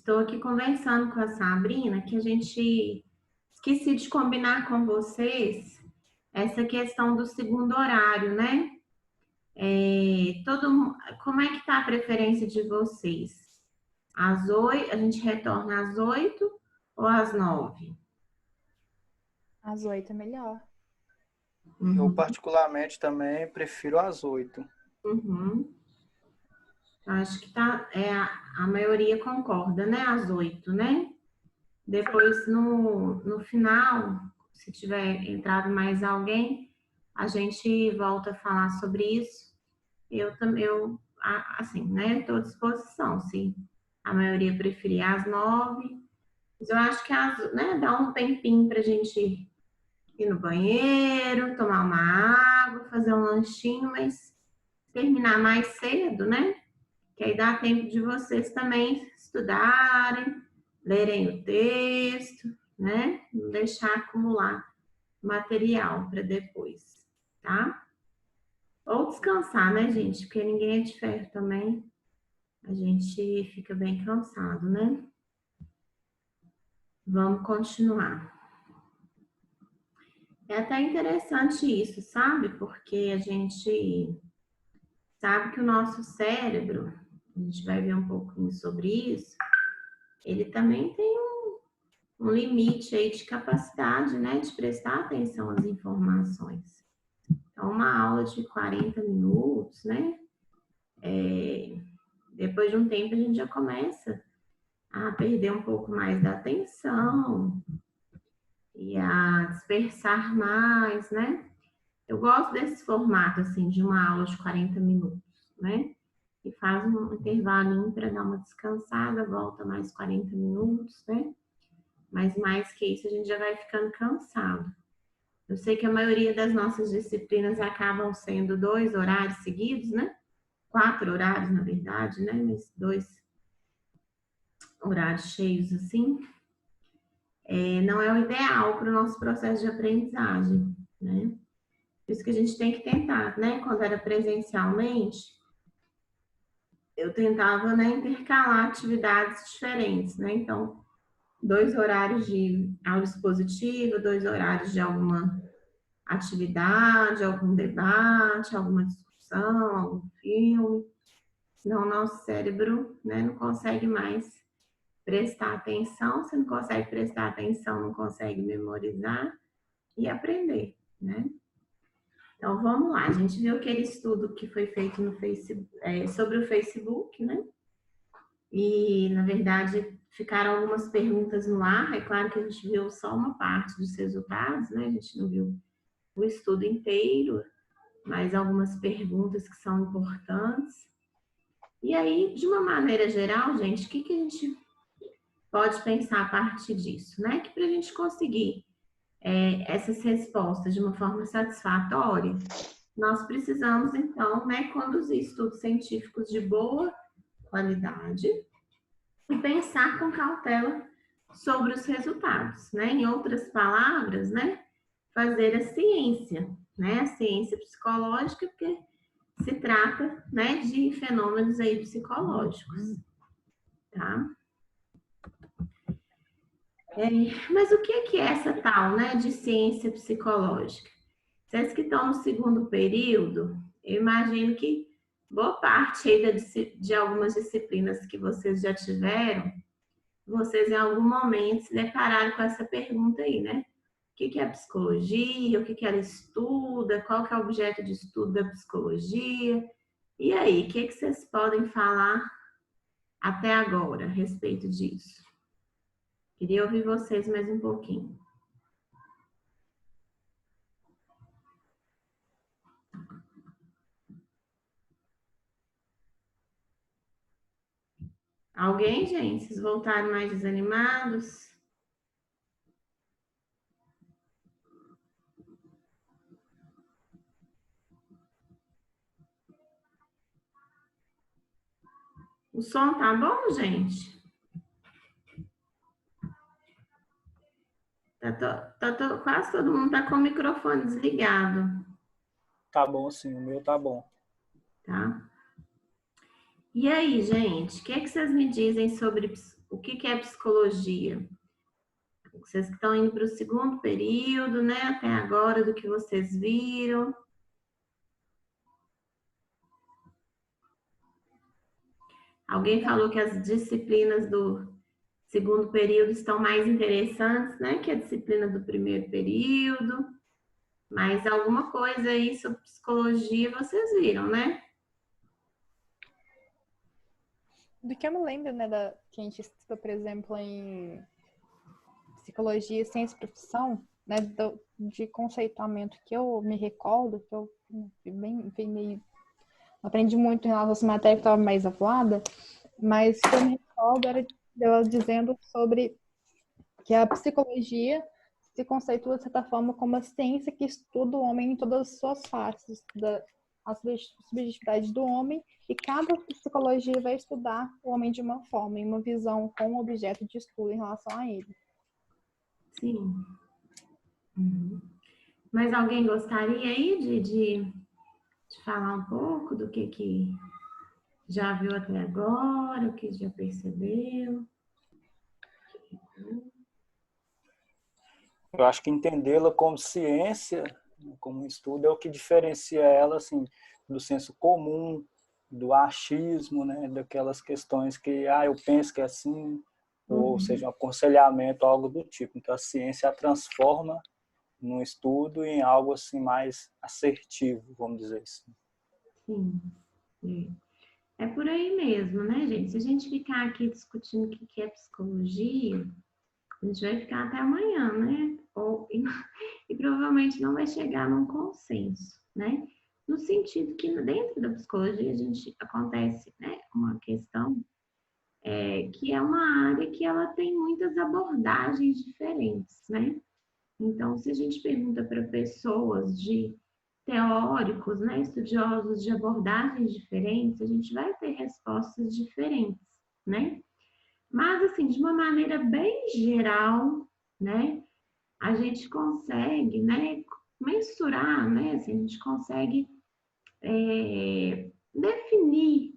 Estou aqui conversando com a Sabrina, que a gente esqueci de combinar com vocês essa questão do segundo horário, né? Como é que está a preferência de vocês? Às 8, a gente retorna às 8 ou às 9? Às 8 é melhor. Eu, particularmente, também prefiro às 8. Acho que a maioria concorda, né? Às 8, né? Depois, no final, se tiver entrado mais alguém, a gente volta a falar sobre isso. Assim, né? Estou à disposição, se a maioria preferir às 9. Mas eu acho que né, dá um tempinho para a gente ir no banheiro, tomar uma água, fazer um lanchinho, mas terminar mais cedo, né? Que aí dá tempo de vocês também estudarem, lerem o texto, né? Não deixar acumular material para depois, tá? Ou descansar, né, gente? Porque ninguém é de ferro também. A gente fica bem cansado, né? Vamos continuar. É até interessante isso, sabe? Porque a gente sabe que o nosso cérebro, a gente vai ver um pouquinho sobre isso, ele também tem um limite aí de capacidade, né, de prestar atenção às informações. Então, uma aula de 40 minutos, né, depois de um tempo a gente já começa a perder um pouco mais da atenção e a dispersar mais, né. Eu gosto desse formato, assim, de uma aula de 40 minutos, né, e faz um intervalinho para dar uma descansada, volta mais 40 minutos, né. Mas mais que isso, a gente já vai ficando cansado. Eu sei que a maioria das nossas disciplinas acabam sendo 2 horários seguidos, né? 4 horários, na verdade, né? Mas 2 horários cheios, assim. Não é o ideal para o nosso processo de aprendizagem, né? Por isso que a gente tem que tentar, né? Quando era presencialmente, eu tentava, né, intercalar atividades diferentes, né? Então, 2 horários de aula expositiva, 2 horários de alguma atividade, algum debate, alguma discussão, algum filme. Senão o nosso cérebro, né, não consegue mais prestar atenção. Se não consegue prestar atenção, não consegue memorizar e aprender, né? Então, vamos lá. A gente viu aquele estudo que foi feito no Facebook, sobre o Facebook, né? E, na verdade, ficaram algumas perguntas no ar. É claro que a gente viu só uma parte dos resultados, né? A gente não viu o estudo inteiro, mas algumas perguntas que são importantes. E aí, de uma maneira geral, gente, o que a gente pode pensar a partir disso, né? Que para a gente conseguir essas respostas de uma forma satisfatória, nós precisamos, então, né, conduzir estudos científicos de boa qualidade e pensar com cautela sobre os resultados, né? Em outras palavras, né? Fazer a ciência, né? A ciência psicológica, porque se trata, né, de fenômenos aí psicológicos, tá? Mas o que é essa tal, né, de ciência psicológica? Vocês que estão no segundo período, eu imagino que boa parte aí de algumas disciplinas que vocês já tiveram, vocês em algum momento se depararam com essa pergunta aí, né? O que é psicologia? O que ela estuda? Qual que é o objeto de estudo da psicologia? E aí, o que vocês podem falar até agora a respeito disso? Queria ouvir vocês mais um pouquinho. Alguém, gente? Vocês voltaram mais desanimados? O som tá bom, gente? Quase todo mundo tá com o microfone desligado. Tá bom, sim. O meu tá bom. Tá? E aí, gente, o que é que vocês me dizem sobre o que é psicologia? Vocês que estão indo para o segundo período, né? Até agora, do que vocês viram. Alguém falou que as disciplinas do segundo período estão mais interessantes, né? Que a disciplina do primeiro período. Mas alguma coisa aí sobre psicologia vocês viram, né? Do que eu me lembro, né, que a gente estuda, por exemplo, em psicologia, ciência e profissão, né, de conceituamento que eu me recordo, que eu meio aprendi muito em relação a essa matéria que estava mais avoada, mas o que eu me recordo era dela dizendo sobre que a psicologia se conceitua, de certa forma, como a ciência que estuda o homem em todas as suas faces, as subjetividades do homem, e cada psicologia vai estudar o homem de uma forma, em uma visão com um objeto de estudo em relação a ele. Sim. Uhum. Mas alguém gostaria aí de falar um pouco do que já viu até agora, o que já percebeu? Eu acho que entendê-la como ciência, como um estudo, é o que diferencia ela assim, do senso comum, do achismo, né? Daquelas questões que eu penso que é assim, ou seja, um aconselhamento, algo do tipo. Então, a ciência a transforma num estudo em algo assim mais assertivo, vamos dizer assim. Sim, é por aí mesmo, né, gente? Se a gente ficar aqui discutindo o que é psicologia, a gente vai ficar até amanhã, né? E provavelmente não vai chegar num consenso, né? No sentido que dentro da psicologia a gente acontece, né, uma questão que é uma área que ela tem muitas abordagens diferentes, né? Então, se a gente pergunta para pessoas de teóricos, né, estudiosos de abordagens diferentes, a gente vai ter respostas diferentes, né? Mas, assim, de uma maneira bem geral, né, a gente consegue, né, mensurar, né, assim, a gente consegue definir,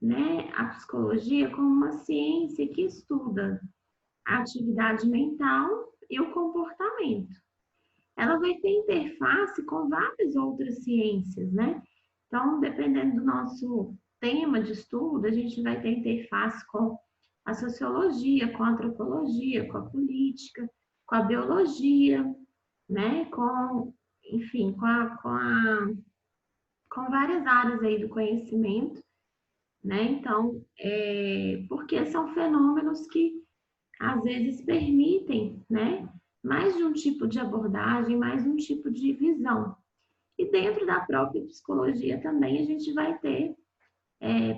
né, a psicologia como uma ciência que estuda a atividade mental e o comportamento. Ela vai ter interface com várias outras ciências, né? Então, dependendo do nosso tema de estudo, a gente vai ter interface com a sociologia, com a antropologia, com a política, com a biologia, né? Enfim, com várias áreas aí do conhecimento, né? Então, porque são fenômenos que às vezes permitem, né? Mais de um tipo de abordagem, mais um tipo de visão. E dentro da própria psicologia também a gente vai ter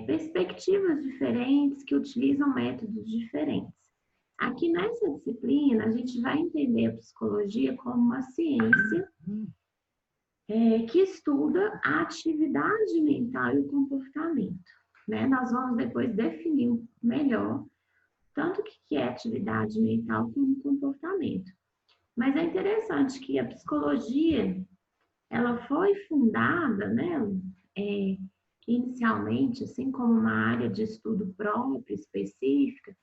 perspectivas diferentes que utilizam métodos diferentes. Aqui nessa disciplina, a gente vai entender a psicologia como uma ciência que estuda a atividade mental e o comportamento. Né? Nós vamos depois definir melhor tanto o que é atividade mental como comportamento. Mas é interessante que a psicologia, ela foi fundada, né, inicialmente, assim como uma área de estudo própria, específica,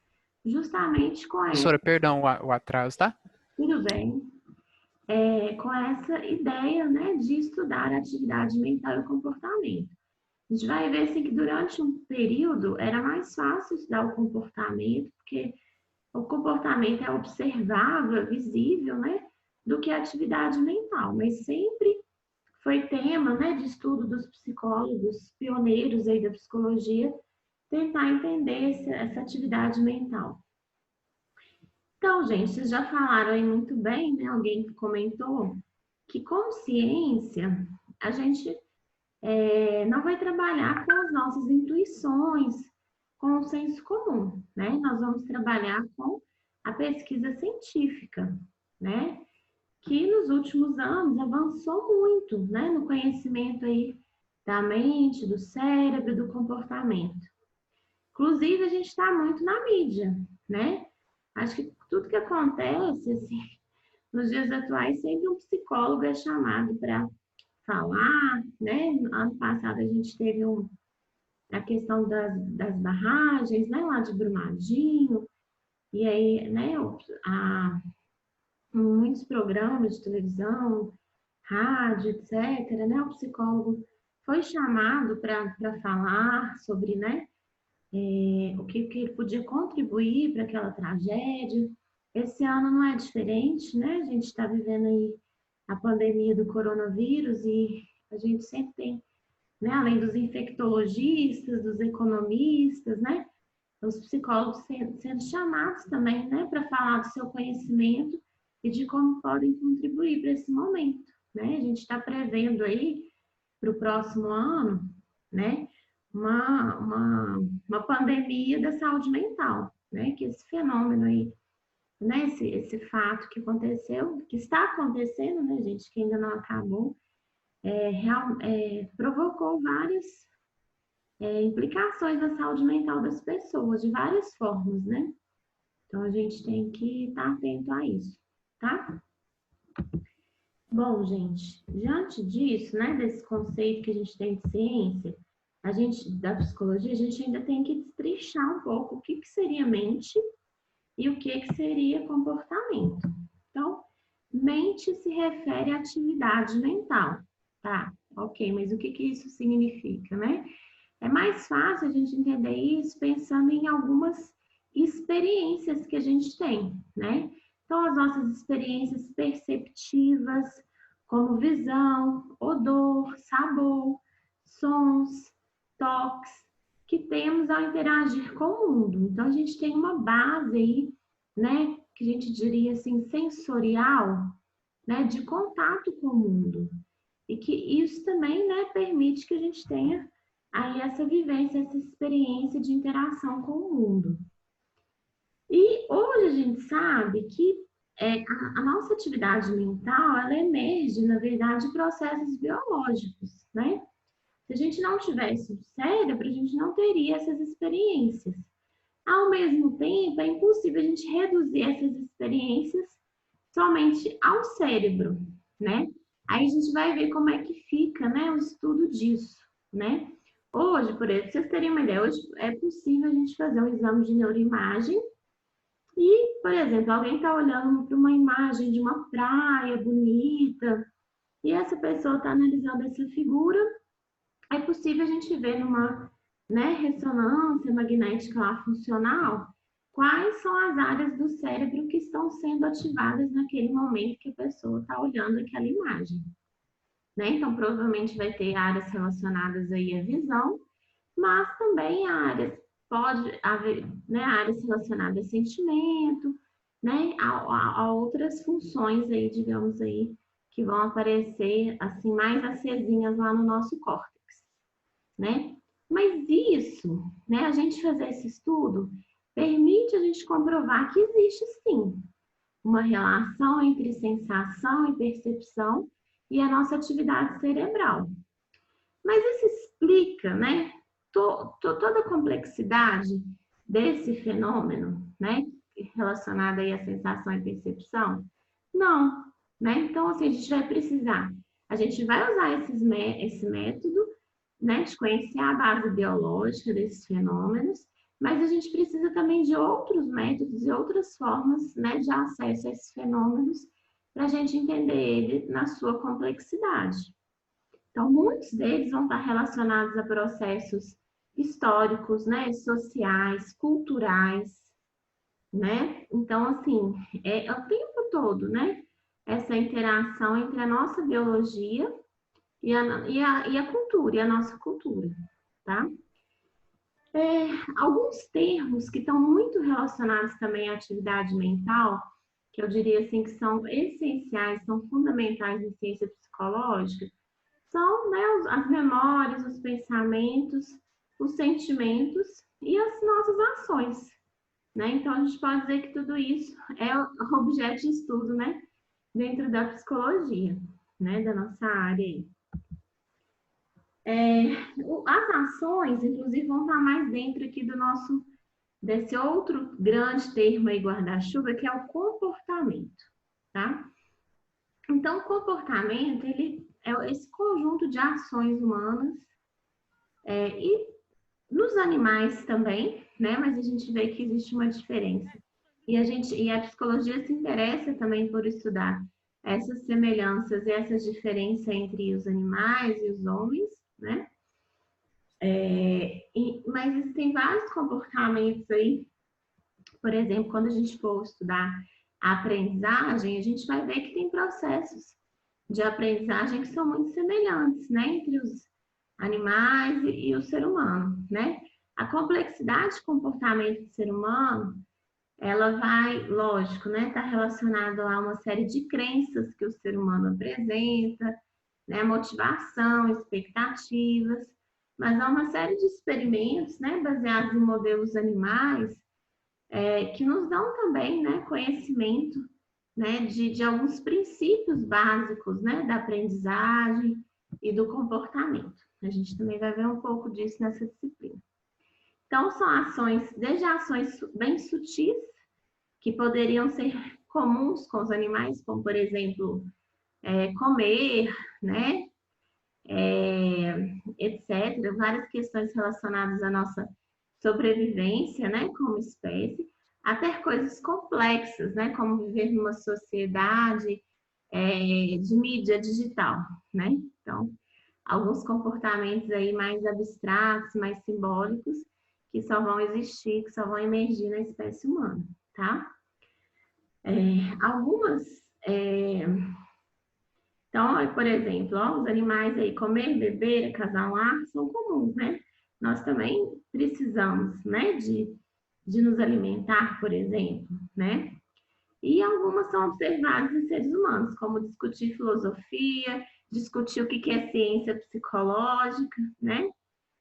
justamente com essa, Professora, perdão o atraso, tá? tudo bem, com essa ideia, né, de estudar a atividade mental e o comportamento. A gente vai ver assim, que durante um período era mais fácil estudar o comportamento, porque o comportamento é observável, é visível, né, do que a atividade mental, mas sempre foi tema, né, de estudo dos psicólogos pioneiros aí da psicologia, tentar entender essa atividade mental. Então, gente, vocês já falaram aí muito bem, né? Alguém comentou que com ciência a gente não vai trabalhar com as nossas intuições, com o senso comum, né? Nós vamos trabalhar com a pesquisa científica, né? Que nos últimos anos avançou muito, né? No conhecimento aí da mente, do cérebro, do comportamento. Inclusive, a gente está muito na mídia, né? Acho que tudo que acontece, assim, nos dias atuais, sempre um psicólogo é chamado para falar, né? Ano passado a gente teve a questão das barragens, né, lá de Brumadinho, e aí, né, muitos programas de televisão, rádio, etc., né, o psicólogo foi chamado para falar sobre, né, o que ele podia contribuir para aquela tragédia. Esse ano não é diferente, né? A gente está vivendo aí a pandemia do coronavírus e a gente sempre tem, né, além dos infectologistas, dos economistas, né, os psicólogos sendo chamados também, né, para falar do seu conhecimento e de como podem contribuir para esse momento, né? A gente está prevendo aí para o próximo ano, né, uma pandemia da saúde mental, né, que esse fenômeno aí, né, esse fato que aconteceu, que está acontecendo, né, gente, que ainda não acabou, provocou várias implicações na saúde mental das pessoas, de várias formas, né? Então, a gente tem que estar atento a isso, tá? Bom, gente, diante disso, né, desse conceito que a gente tem de ciência, da psicologia, a gente ainda tem que destrinchar um pouco o que seria mente e o que seria comportamento. Então, mente se refere à atividade mental, tá? Ok, mas o que isso significa, né? É mais fácil a gente entender isso pensando em algumas experiências que a gente tem, né? Então, as nossas experiências perceptivas, como visão, odor, sabor, sons, toques, que temos ao interagir com o mundo. Então, a gente tem uma base aí, né, que a gente diria assim, sensorial, né, de contato com o mundo. E que isso também, né, permite que a gente tenha aí essa vivência, essa experiência de interação com o mundo. E hoje a gente sabe que a nossa atividade mental, ela emerge, na verdade, de processos biológicos, né? Se a gente não tivesse o cérebro, a gente não teria essas experiências. Ao mesmo tempo, é impossível a gente reduzir essas experiências somente ao cérebro, né? Aí a gente vai ver como é que fica, né, o estudo disso, né? Hoje, por exemplo, pra vocês terem uma ideia, hoje é possível a gente fazer um exame de neuroimagem e, por exemplo, alguém está olhando para uma imagem de uma praia bonita e essa pessoa está analisando essa figura, é possível a gente ver numa, né, ressonância magnética lá funcional quais são as áreas do cérebro que estão sendo ativadas naquele momento que a pessoa está olhando aquela imagem. Né? Então, provavelmente vai ter áreas relacionadas aí à visão, mas também pode haver, né, áreas relacionadas a sentimento, né, a outras funções aí, digamos aí, que vão aparecer assim mais acesinhas lá no nosso córtex, né? Mas isso, né, a gente fazer esse estudo permite a gente comprovar que existe sim uma relação entre sensação e percepção e a nossa atividade cerebral. Mas isso explica, né, toda a complexidade desse fenômeno, né, relacionado aí à sensação e percepção? Não, né? Então, assim, a gente vai usar esse método, né, de conhecer a base biológica desses fenômenos, mas a gente precisa também de outros métodos e outras formas, né, de acesso a esses fenômenos para a gente entender ele na sua complexidade. Então, muitos deles vão estar relacionados a processos históricos, né, sociais, culturais, né? Então, assim, é o tempo todo, né, essa interação entre a nossa biologia e a cultura, e a nossa cultura, tá? Alguns termos que estão muito relacionados também à atividade mental, que eu diria assim que são essenciais, são fundamentais em ciência psicológica, são, né, as memórias, os pensamentos, os sentimentos e as nossas ações, né? Então, a gente pode dizer que tudo isso é objeto de estudo, né, dentro da psicologia, né, da nossa área aí. As ações, inclusive, vão estar mais dentro aqui desse outro grande termo aí, guarda-chuva, que é o comportamento, tá? Então, o comportamento, ele é esse conjunto de ações humanas e Nos animais também, né? Mas a gente vê que existe uma diferença. E a psicologia se interessa também por estudar essas semelhanças e essas diferenças entre os animais e os homens, né? Mas existem vários comportamentos aí. Por exemplo, quando a gente for estudar a aprendizagem, a gente vai ver que tem processos de aprendizagem que são muito semelhantes, né? Entre os animais e o ser humano, né? A complexidade de comportamento do ser humano, ela vai, lógico, né? Tá relacionado a uma série de crenças que o ser humano apresenta, né? Motivação, expectativas, mas há uma série de experimentos, né? Baseados em modelos animais, que nos dão também, né? Conhecimento, né? De alguns princípios básicos, né? Da aprendizagem e do comportamento. A gente também vai ver um pouco disso nessa disciplina. Então, são ações, desde ações bem sutis, que poderiam ser comuns com os animais, como, por exemplo, comer, né? Etc. Várias questões relacionadas à nossa sobrevivência, né? Como espécie, até coisas complexas, né? Como viver numa sociedade de mídia digital, né? Então, alguns comportamentos aí mais abstratos, mais simbólicos, que só vão existir, que só vão emergir na espécie humana, tá? Então, por exemplo, os animais aí, comer, beber, acasalar, são comuns, né? Nós também precisamos, né, de nos alimentar, por exemplo, né? E algumas são observadas em seres humanos, como discutir filosofia, discutir o que é ciência psicológica, né?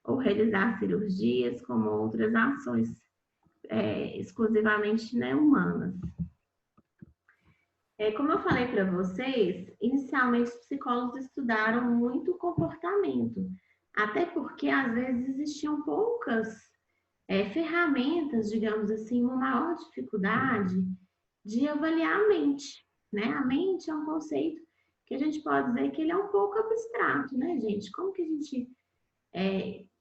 Ou realizar cirurgias, como outras ações exclusivamente, né, humanas. Como eu falei para vocês, inicialmente os psicólogos estudaram muito o comportamento, até porque às vezes existiam poucas ferramentas, digamos assim, uma maior dificuldade de avaliar a mente, né? A mente é um conceito que a gente pode dizer que ele é um pouco abstrato, né, gente? Como que a gente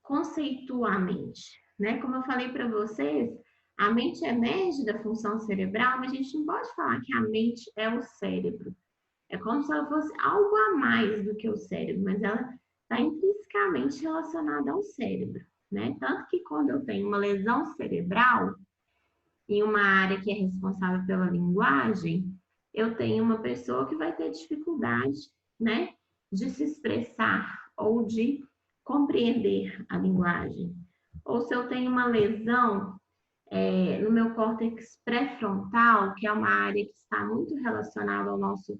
conceitua a mente, né? Como eu falei para vocês, a mente emerge da função cerebral, mas a gente não pode falar que a mente é o cérebro. É como se ela fosse algo a mais do que o cérebro, mas ela está intrinsecamente relacionada ao cérebro, né? Tanto que quando eu tenho uma lesão cerebral em uma área que é responsável pela linguagem, eu tenho uma pessoa que vai ter dificuldade, né, de se expressar ou de compreender a linguagem. Ou se eu tenho uma lesão no meu córtex pré-frontal, que é uma área que está muito relacionada ao nosso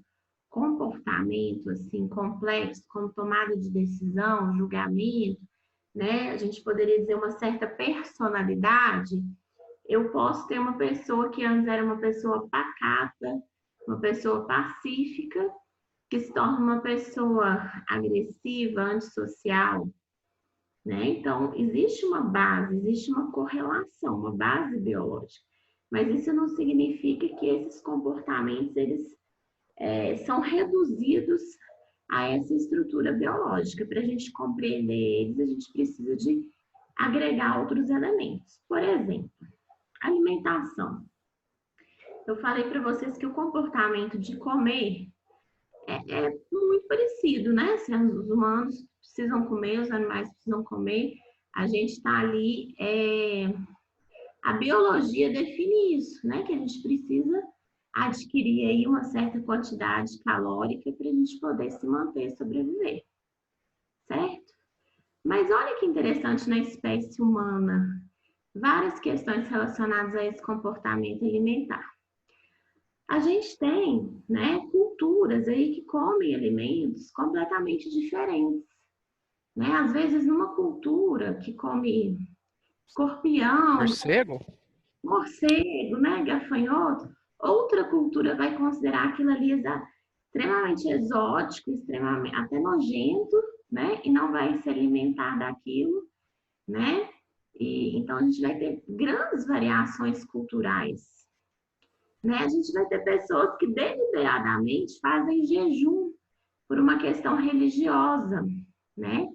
comportamento, assim, complexo, como tomada de decisão, julgamento, né? A gente poderia dizer uma certa personalidade. Eu posso ter uma pessoa que antes era uma pessoa pacata, uma pessoa pacífica, que se torna uma pessoa agressiva, antissocial, né? Então, existe uma base, existe uma correlação, uma base biológica. Mas isso não significa que esses comportamentos, eles são reduzidos a essa estrutura biológica. Para a gente compreender eles, a gente precisa de agregar outros elementos. Por exemplo, alimentação. Eu falei para vocês que o comportamento de comer é muito parecido, né? Se os humanos precisam comer, os animais precisam comer, a gente está ali. A biologia define isso, né? Que a gente precisa adquirir aí uma certa quantidade calórica para a gente poder se manter, sobreviver, certo? Mas olha que interessante na espécie humana, várias questões relacionadas a esse comportamento alimentar. A gente tem, né, culturas aí que comem alimentos completamente diferentes, né? Às vezes numa cultura que come escorpião, morcego, né, gafanhoto, outra cultura vai considerar aquilo ali extremamente exótico, extremamente até nojento, né? E não vai se alimentar daquilo, né? E então a gente vai ter grandes variações culturais. Né? A gente vai ter pessoas que deliberadamente fazem jejum por uma questão religiosa, né?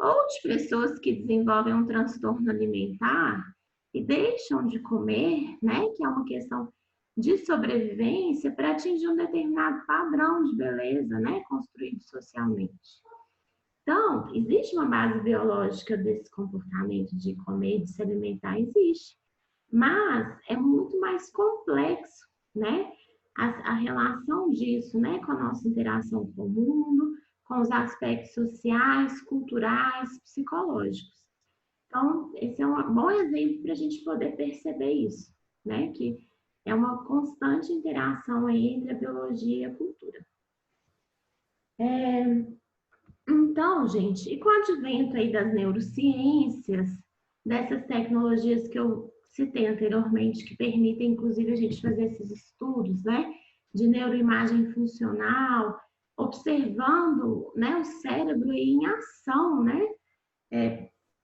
ou de pessoas que desenvolvem um transtorno alimentar e deixam de comer, né, que é uma questão de sobrevivência para atingir um determinado padrão de beleza, né, construído socialmente. Então, existe uma base biológica desse comportamento de comer, de se alimentar, existe. Mas é muito mais complexo, né? A relação disso, né, com a nossa interação com o mundo, com os aspectos sociais, culturais, psicológicos. Então, esse é um bom exemplo para a gente poder perceber isso, né? Que é uma constante interação aí entre a biologia e a cultura. Então, gente, e com o advento aí das neurociências, dessas tecnologias que eu citei anteriormente, que permitem, inclusive, a gente fazer esses estudos, né, de neuroimagem funcional, observando, né, o cérebro em ação, né,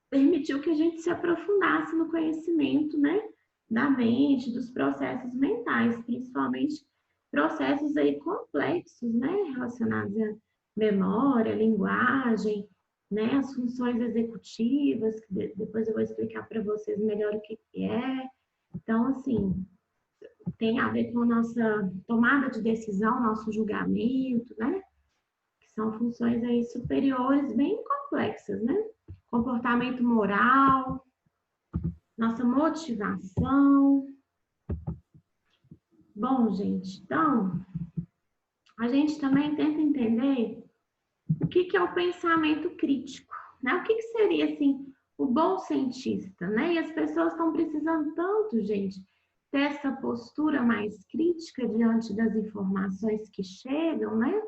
permitiu que a gente se aprofundasse no conhecimento, né, da mente, dos processos mentais, principalmente processos aí complexos, né, relacionados à memória, linguagem, né, as funções executivas, que depois eu vou explicar para vocês melhor o que é. Então, assim, tem a ver com a nossa tomada de decisão, nosso julgamento, né, que são funções aí superiores, bem complexas, né, comportamento moral, nossa motivação. Bom, gente, então, a gente também tenta entender o que é o pensamento crítico, né? O que seria, assim, o bom cientista, né? E as pessoas estão precisando tanto, gente, dessa postura mais crítica diante das informações que chegam, né?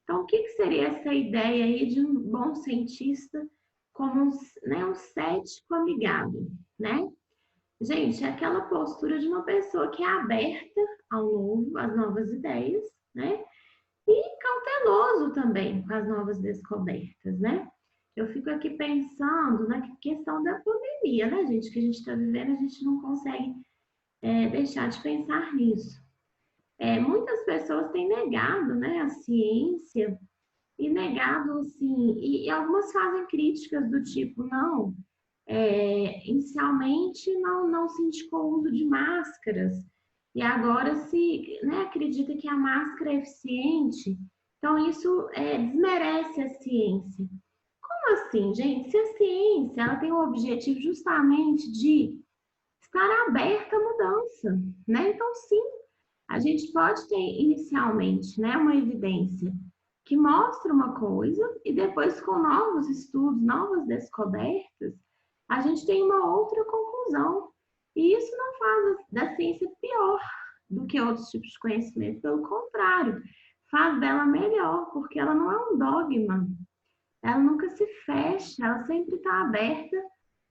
Então, o que seria essa ideia aí de um bom cientista como um cético amigável, né? Gente, é aquela postura de uma pessoa que é aberta ao novo, às novas ideias, né? E cauteloso também com as novas descobertas, né? Eu fico aqui pensando na questão da pandemia, né, gente? Que a gente está vivendo, a gente não consegue deixar de pensar nisso. Muitas pessoas têm negado, né, a ciência e negado, assim, e algumas fazem críticas do tipo, não, inicialmente não se indicou o uso de máscaras, e agora se, né, acredita que a máscara é eficiente, então isso desmerece a ciência. Como assim, gente? Se a ciência ela tem o objetivo justamente de estar aberta à mudança, né? Então, sim, a gente pode ter inicialmente, né, uma evidência que mostra uma coisa e depois com novos estudos, novas descobertas, a gente tem uma outra conclusão. E isso não faz da ciência pior do que outros tipos de conhecimento, pelo contrário, faz dela melhor, porque ela não é um dogma, ela nunca se fecha, ela sempre está aberta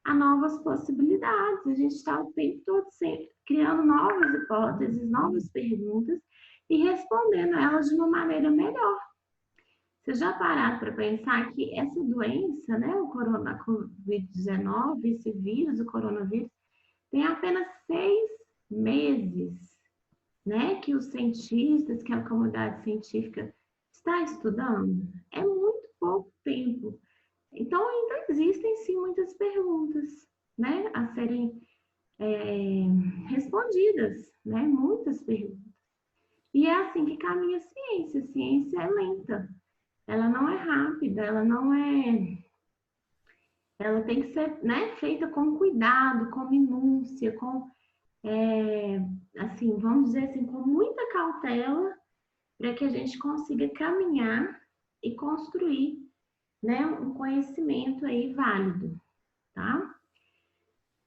a novas possibilidades. A gente está o tempo todo sempre criando novas hipóteses, novas perguntas e respondendo elas de uma maneira melhor. Vocês já pararam para pensar que essa doença, né, o Covid-19, esse vírus, o coronavírus, tem apenas 6 meses, né, que os cientistas, que a comunidade científica está estudando? É muito pouco tempo. Então, ainda existem, sim, muitas perguntas, né, a serem respondidas, né, muitas perguntas. E é assim que caminha a ciência. A ciência é lenta, ela não é rápida, ela tem que ser, né, feita com cuidado, com minúcia, com, assim, vamos dizer assim, com muita cautela, para que a gente consiga caminhar e construir, né, um conhecimento aí válido, tá?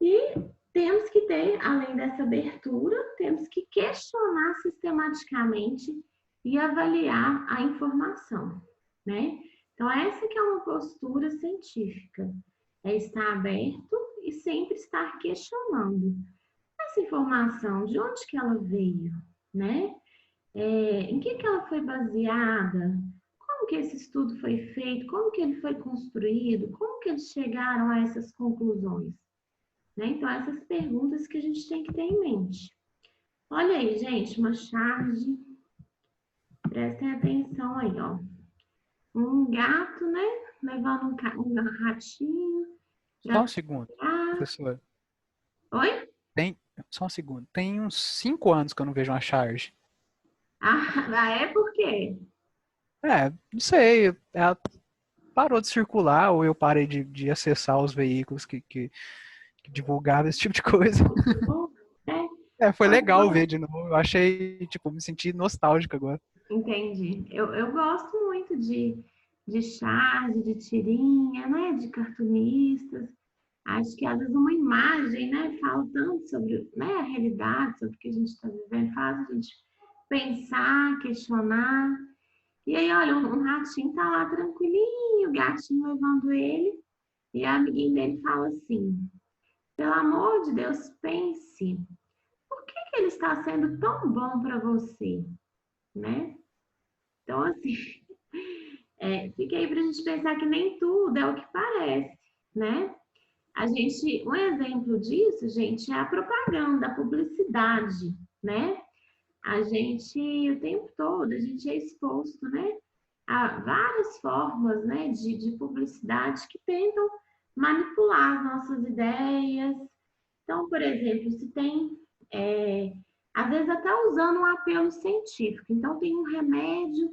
E temos que ter, além dessa abertura, temos que questionar sistematicamente e avaliar a informação, né? Então, essa que é uma postura científica, é estar aberto e sempre estar questionando. Essa informação, de onde que ela veio, né? Em que ela foi baseada? Como que esse estudo foi feito? Como que ele foi construído? Como que eles chegaram a essas conclusões? Né? Então, essas perguntas que a gente tem que ter em mente. Olha aí, gente, uma charge. Prestem atenção aí, ó. Um gato, né? levando um ratinho Só para um segundo, passear. professor. Oi? Só um segundo. Tem uns 5 anos que eu não vejo uma charge. É por quê? Não sei. Ela parou de circular ou eu parei de acessar os veículos que divulgavam esse tipo de coisa. Foi legal ver de novo. Eu achei, tipo, me senti nostálgico agora. Entendi. Eu gosto muito de charge, de tirinha, né? De cartunistas. Acho que às vezes uma imagem, né? Fala tanto sobre, né, a realidade, sobre o que a gente está vivendo, faz a gente pensar, questionar. E aí, olha, um ratinho tá lá tranquilinho, o gatinho levando ele, e a amiguinha dele fala assim: pelo amor de Deus, pense, por que ele está sendo tão bom para você, né? Então, assim, fica aí para a gente pensar que nem tudo é o que parece, né? Um exemplo disso, gente, é a propaganda, a publicidade, né? A gente, o tempo todo, a gente é exposto, né, a várias formas, né, de publicidade que tentam manipular as nossas ideias. Então, por exemplo, se tem, às vezes até usando um apelo científico. Então, tem um remédio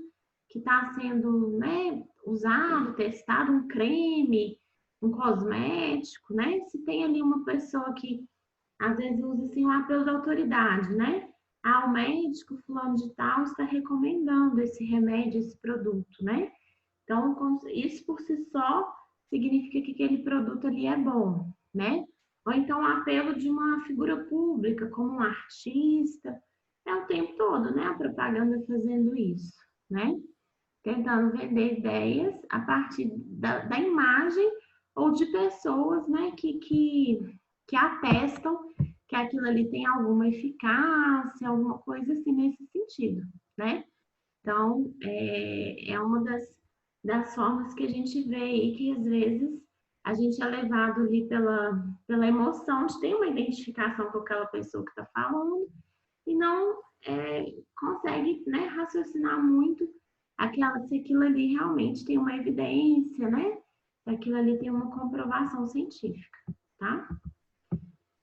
que está sendo, né, usado, testado, um creme, um cosmético, né? Se tem ali uma pessoa que às vezes usa assim um apelo da autoridade, né? O médico fulano de tal está recomendando esse remédio, esse produto, né? Então, isso por si só significa que aquele produto ali é bom, né? Ou então o apelo de uma figura pública, como um artista, é o tempo todo, né? A propaganda fazendo isso, né? Tentando vender ideias a partir da imagem ou de pessoas, né, que atestam que aquilo ali tem alguma eficácia, alguma coisa assim nesse sentido, né? Então, é uma das formas que a gente vê aí que às vezes a gente é levado ali pela emoção de ter uma identificação com aquela pessoa que está falando e não consegue, né, raciocinar muito se aquilo ali realmente tem uma evidência, né? Se aquilo ali tem uma comprovação científica, tá?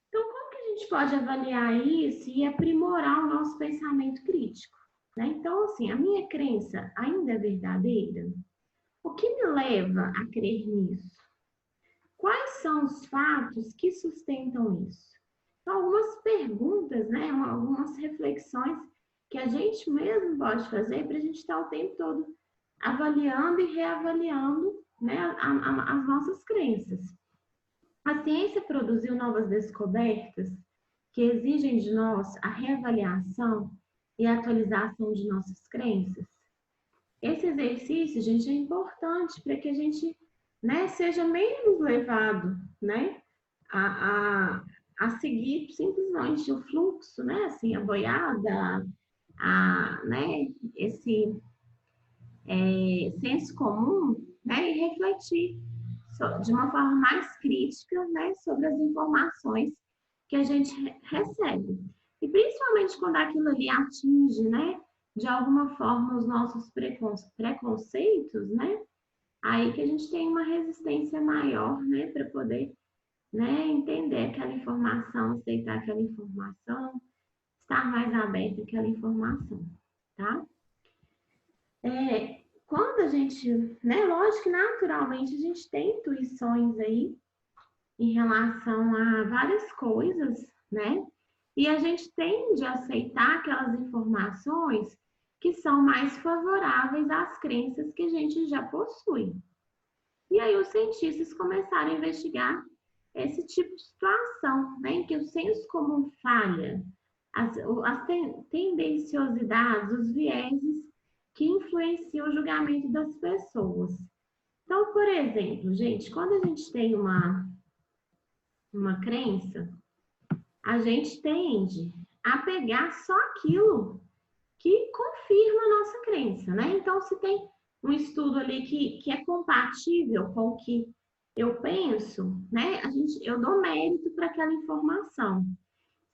Então, como que a gente pode avaliar isso e aprimorar o nosso pensamento crítico? Né? Então, assim, a minha crença ainda é verdadeira? O que me leva a crer nisso? Quais são os fatos que sustentam isso? Então, algumas perguntas, né? Algumas reflexões que a gente mesmo pode fazer para a gente estar o tempo todo avaliando e reavaliando, né, as nossas crenças. A ciência produziu novas descobertas que exigem de nós a reavaliação e a atualização de nossas crenças. Esse exercício, gente, é importante para que a gente, né, seja menos levado, né, a seguir simplesmente o fluxo, né, assim, a boiada, né, esse senso comum, né, e refletir de uma forma mais crítica, né, sobre as informações que a gente recebe. E principalmente quando aquilo ali atinge, né, de alguma forma os nossos preconceitos, né, aí que a gente tem uma resistência maior, né, para poder, né, entender aquela informação, aceitar aquela informação, estar mais aberto àquela informação, tá? Quando a gente, né, lógico que naturalmente a gente tem intuições aí em relação a várias coisas, né? E a gente tende a aceitar aquelas informações que são mais favoráveis às crenças que a gente já possui. E aí os cientistas começaram a investigar esse tipo de situação, né, em que o senso comum falha, as tendenciosidades, os vieses que influenciam o julgamento das pessoas. Então, por exemplo, gente, quando a gente tem uma crença, a gente tende a pegar só aquilo que confirma a nossa crença, né? Então, se tem um estudo ali que é compatível com o que eu penso, né? Eu dou mérito para aquela informação.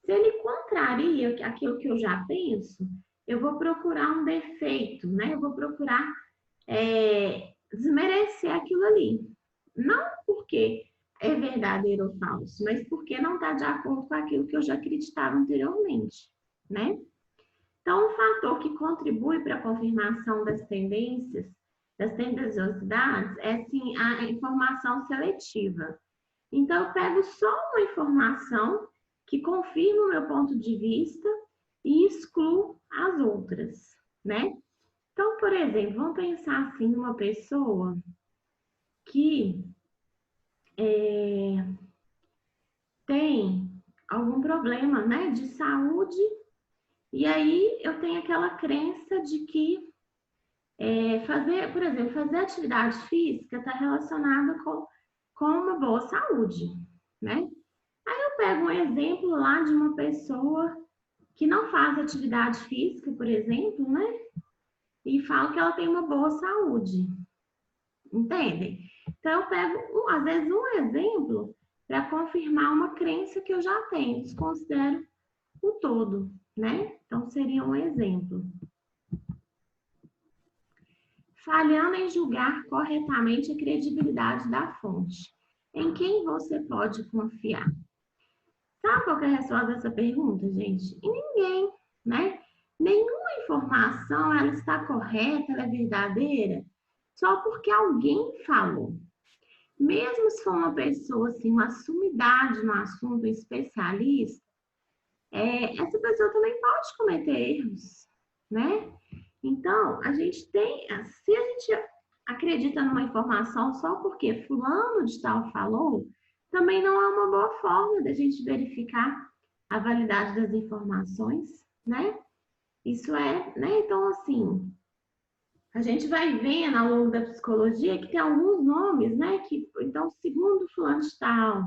Se ele contraria aquilo que eu já penso, eu vou procurar um defeito, né? Eu vou procurar desmerecer aquilo ali. Não porque é verdadeiro ou falso, mas porque não está de acordo com aquilo que eu já acreditava anteriormente, né? Então, um fator que contribui para a confirmação das tendências, das tendenciosidades, é, sim, a informação seletiva. Então, eu pego só uma informação que confirma o meu ponto de vista e excluo as outras, né? Então, por exemplo, vamos pensar assim numa pessoa que tem algum problema, né, de saúde, e aí eu tenho aquela crença de que fazer, por exemplo, fazer atividade física está relacionada com uma boa saúde, né? Aí eu pego um exemplo lá de uma pessoa que não faz atividade física, por exemplo, né? E falo que ela tem uma boa saúde. Entendem? Então, eu pego, às vezes, um exemplo para confirmar uma crença que eu já tenho, desconsidero o todo, né? Então, seria um exemplo. Falhando em julgar corretamente a credibilidade da fonte. Em quem você pode confiar? Sabe qual que é a resposta dessa pergunta, gente? Em ninguém, né? Nenhuma informação, ela está correta, ela é verdadeira, só porque alguém falou. Mesmo se for uma pessoa, assim, uma sumidade no assunto, um especialista, essa pessoa também pode cometer erros, né? Então, a gente tem, se a gente acredita numa informação só porque fulano de tal falou, também não é uma boa forma da gente verificar a validade das informações, né? Isso é, né? Então, assim, a gente vai vendo ao longo da psicologia que tem alguns nomes, né? Que, então, segundo fulano de tal,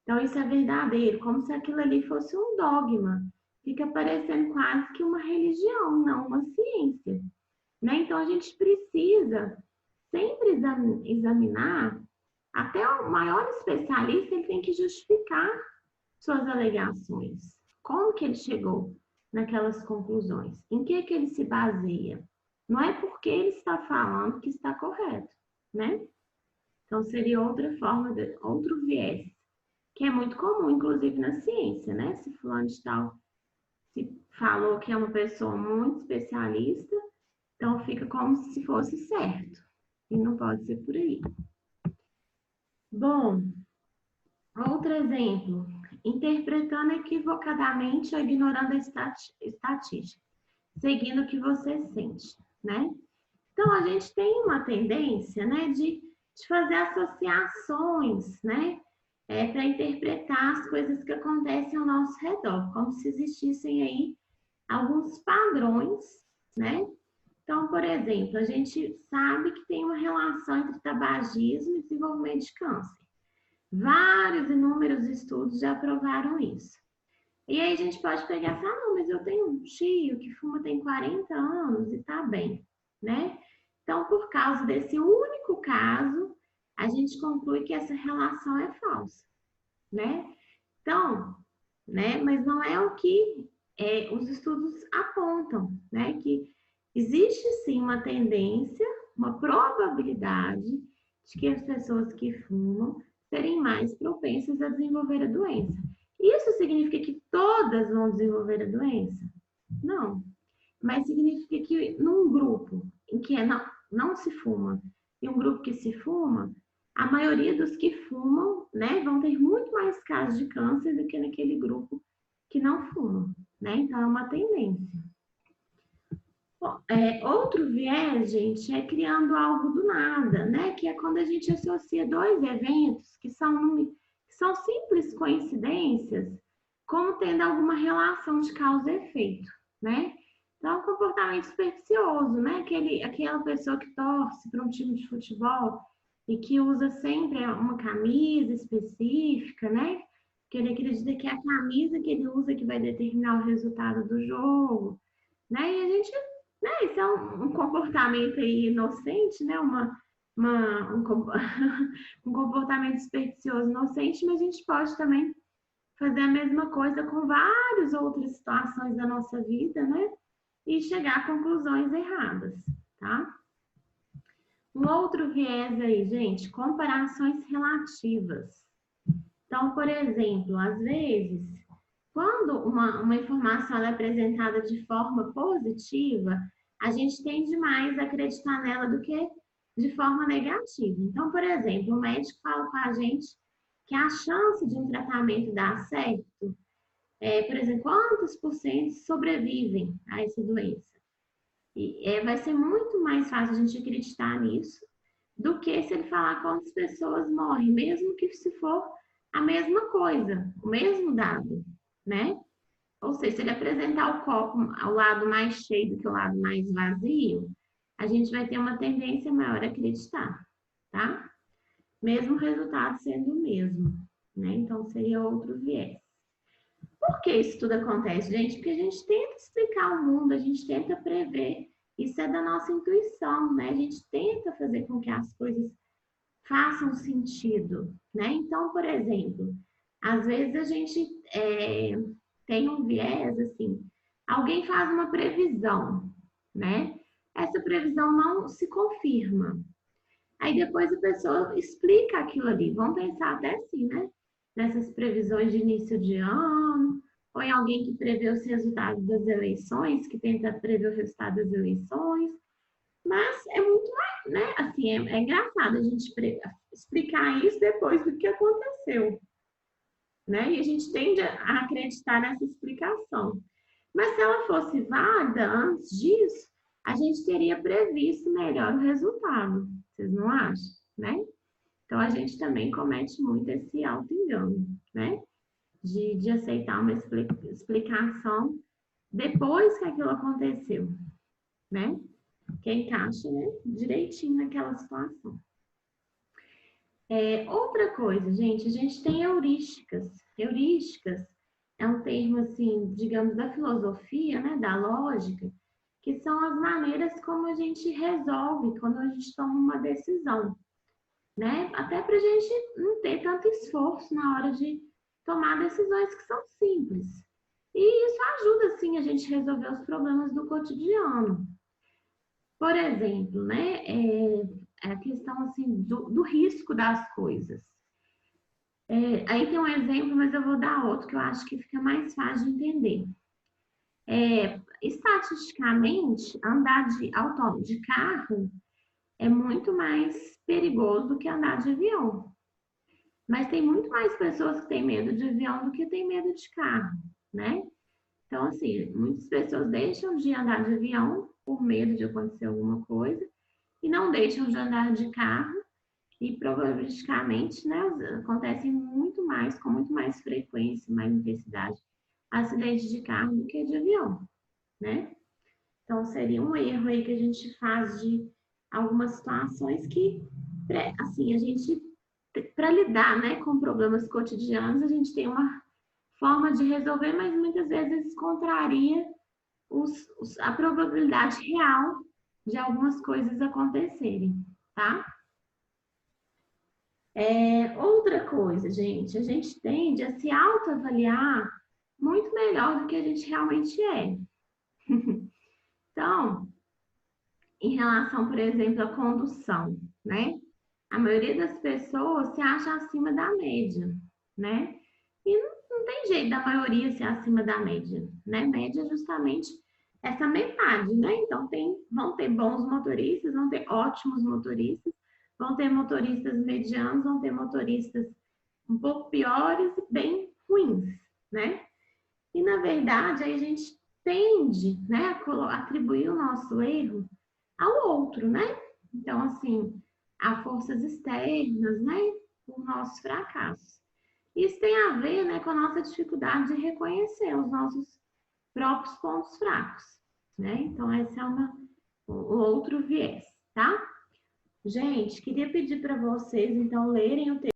então isso é verdadeiro, como se aquilo ali fosse um dogma. Fica parecendo quase que uma religião, não uma ciência, né? Então, a gente precisa sempre examinar, até o maior especialista, ele tem que justificar suas alegações. Como que ele chegou naquelas conclusões? Em que ele se baseia? Não é porque ele está falando que está correto, né? Então, seria outra forma, outro viés, que é muito comum, inclusive na ciência, né? Se fulano de tal se falou que é uma pessoa muito especialista, então fica como se fosse certo. E não pode ser por aí. Bom, outro exemplo. Interpretando equivocadamente ou ignorando a estatística, seguindo o que você sente, né? Então, a gente tem uma tendência, né, de fazer associações, né, para interpretar as coisas que acontecem ao nosso redor, como se existissem aí alguns padrões, né? Então, por exemplo, a gente sabe que tem uma relação entre tabagismo e desenvolvimento de câncer. Vários inúmeros estudos já provaram isso. E aí a gente pode pegar e falar, não, mas eu tenho um tio que fuma tem 40 anos e tá bem, né? Então, por causa desse único caso, a gente conclui que essa relação é falsa, né? Então, né? Mas não é o que os estudos apontam, né? Que existe sim uma tendência, uma probabilidade de que as pessoas que fumam serem mais propensas a desenvolver a doença. Isso significa que todas vão desenvolver a doença? Não. Mas significa que num grupo em que não se fuma e um grupo que se fuma, a maioria dos que fumam, né, vão ter muito mais casos de câncer do que naquele grupo que não fuma, né? Então, é uma tendência. Bom, outro viés, gente, é criando algo do nada, né? Que é quando a gente associa dois eventos que são simples coincidências, como tendo alguma relação de causa e efeito, né? Então, um comportamento supersticioso, né? Aquela pessoa que torce para um time de futebol e que usa sempre uma camisa específica, né? Que ele acredita que é a camisa que ele usa que vai determinar o resultado do jogo, né? E a gente, né? Isso é um comportamento aí inocente, né? Um comportamento supersticioso inocente, mas a gente pode também fazer a mesma coisa com várias outras situações da nossa vida, né? E chegar a conclusões erradas, tá? Um outro viés aí, gente, comparações relativas. Então, por exemplo, às vezes, quando uma informação é apresentada de forma positiva, a gente tende mais a acreditar nela do que de forma negativa. Então, por exemplo, o médico fala com a gente que a chance de um tratamento dar certo por exemplo, quantos por cento sobrevivem a essa doença? E vai ser muito mais fácil a gente acreditar nisso do que se ele falar quantas pessoas morrem, mesmo que se for a mesma coisa, o mesmo dado, né? Ou seja, se ele apresentar o copo ao lado mais cheio do que o lado mais vazio, a gente vai ter uma tendência maior a acreditar, tá? Mesmo o resultado sendo o mesmo, né? Então, seria outro viés. Por que isso tudo acontece, gente? Porque a gente tenta explicar o mundo, a gente tenta prever. Isso é da nossa intuição, né? A gente tenta fazer com que as coisas façam sentido, né? Então, por exemplo, às vezes a gente tem um viés, assim, alguém faz uma previsão, né? Essa previsão não se confirma. Aí depois a pessoa explica aquilo ali. Vamos pensar até assim, né? Nessas previsões de início de ano, ou em alguém que prevê os resultados das eleições, que tenta prever o resultado das eleições. Mas é muito mais, né? Assim, é engraçado a gente explicar isso depois do que aconteceu, né? E a gente tende a acreditar nessa explicação. Mas se ela fosse válida antes disso, a gente teria previsto melhor o resultado. Vocês não acham, né? Então a gente também comete muito esse auto-engano, né? De aceitar uma explicação depois que aquilo aconteceu, né? Que encaixa, né, direitinho naquela situação. Outra coisa, gente, a gente tem heurísticas. Heurísticas é um termo, assim, digamos, da filosofia, né, da lógica, que são as maneiras como a gente resolve quando a gente toma uma decisão, né? Até para a gente não ter tanto esforço na hora de tomar decisões que são simples. E isso ajuda, sim, a gente resolver os problemas do cotidiano. Por exemplo, né, a questão assim, do risco das coisas. Aí tem um exemplo, mas eu vou dar outro que eu acho que fica mais fácil de entender. Estatisticamente, andar de carro é muito mais perigoso do que andar de avião. Mas tem muito mais pessoas que têm medo de avião do que têm medo de carro, né? Então, assim, muitas pessoas deixam de andar de avião por medo de acontecer alguma coisa e não deixam de andar de carro e probabilmente, né, acontecem muito mais, com muito mais frequência, mais intensidade, acidentes de carro do que de avião, né? Então, seria um erro aí que a gente faz de algumas situações que, assim, a gente, para lidar, né, com problemas cotidianos, a gente tem uma forma de resolver, mas muitas vezes contraria a probabilidade real de algumas coisas acontecerem, tá? Outra coisa, gente, a gente tende a se autoavaliar muito melhor do que a gente realmente é. Então, em relação, por exemplo, à condução, né? A maioria das pessoas se acha acima da média, né? E não tem jeito da maioria ser acima da média, né? Média é justamente essa metade, né? Então, vão ter bons motoristas, vão ter ótimos motoristas, vão ter motoristas medianos, vão ter motoristas um pouco piores e bem ruins, né? E, na verdade, aí a gente tende, né, a atribuir o nosso erro ao outro, né? Então, assim, a forças externas, né? O nosso fracasso. Isso tem a ver, né, com a nossa dificuldade de reconhecer os nossos próprios pontos fracos, né? Então, esse é o outro viés, tá? Gente, queria pedir para vocês, então, lerem o texto